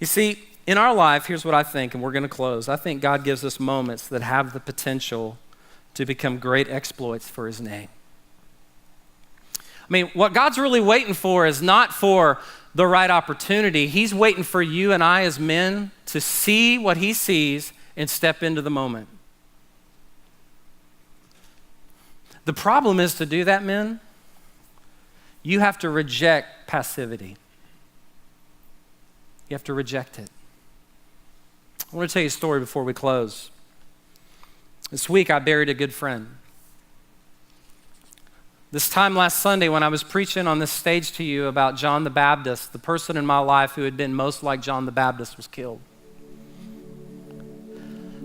You see, in our life, here's what I think, and we're going to close. I think God gives us moments that have the potential to become great exploits for his name. I mean, what God's really waiting for is not for the right opportunity. He's waiting for you and I as men to see what he sees and step into the moment. The problem is, to do that, men, you have to reject passivity. You have to reject it. I want to tell you a story before we close. This week, I buried a good friend. This time last Sunday, when I was preaching on this stage to you about John the Baptist, the person in my life who had been most like John the Baptist was killed.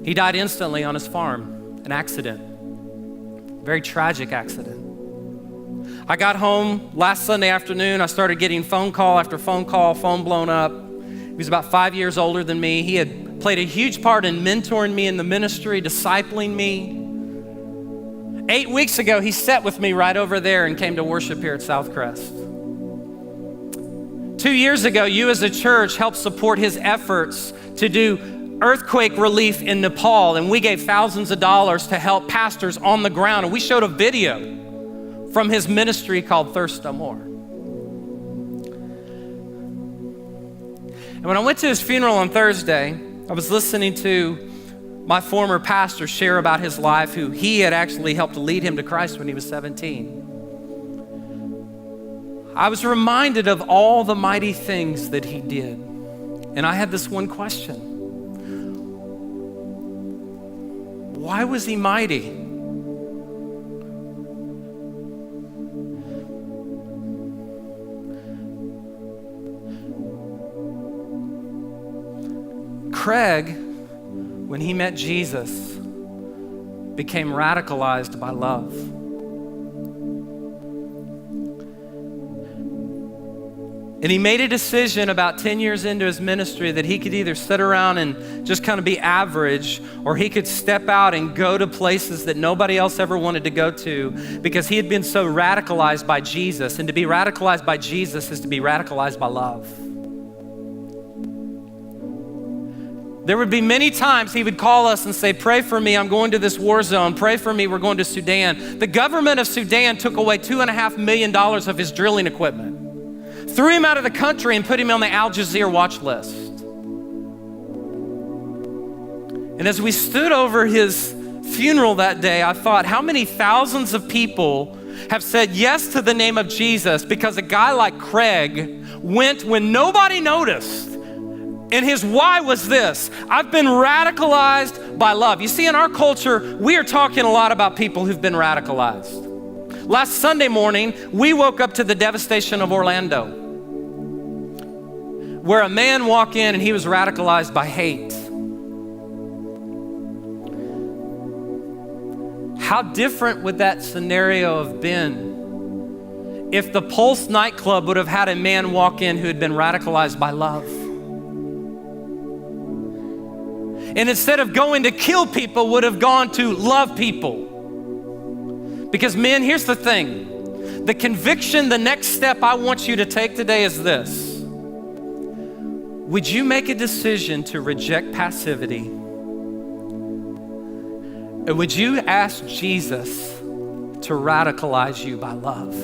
He died instantly on his farm, an accident, very tragic accident. I got home last Sunday afternoon. I started getting phone call after phone call, phone blown up. He was about 5 years older than me. He had played a huge part in mentoring me in the ministry, discipling me. 8 weeks ago, he sat with me right over there and came to worship here at SouthCrest. 2 years ago, you as a church helped support his efforts to do earthquake relief in Nepal, and we gave thousands of dollars to help pastors on the ground, and we showed a video from his ministry called Thirst No More. And when I went to his funeral on Thursday, I was listening to my former pastor share about his life, who he had actually helped lead him to Christ when he was 17. I was reminded of all the mighty things that he did. And I had this one question. Why was he mighty? Craig, when he met Jesus, became radicalized by love. And he made a decision about 10 years into his ministry that he could either sit around and just kind of be average, or he could step out and go to places that nobody else ever wanted to go to, because he had been so radicalized by Jesus. And to be radicalized by Jesus is to be radicalized by love. There would be many times he would call us and say, pray for me, I'm going to this war zone. Pray for me, we're going to Sudan. The government of Sudan took away $2.5 million of his drilling equipment, threw him out of the country and put him on the Al Jazeera watch list. And as we stood over his funeral that day, I thought, how many thousands of people have said yes to the name of Jesus because a guy like Craig went when nobody noticed. And his why was this: I've been radicalized by love. You see, in our culture, we are talking a lot about people who've been radicalized. Last Sunday morning, we woke up to the devastation of Orlando, where a man walked in and he was radicalized by hate. How different would that scenario have been if the Pulse nightclub would have had a man walk in who had been radicalized by love? And instead of going to kill people, would have gone to love people. Because men, here's the thing. The conviction, the next step I want you to take today is this. Would you make a decision to reject passivity? And would you ask Jesus to radicalize you by love?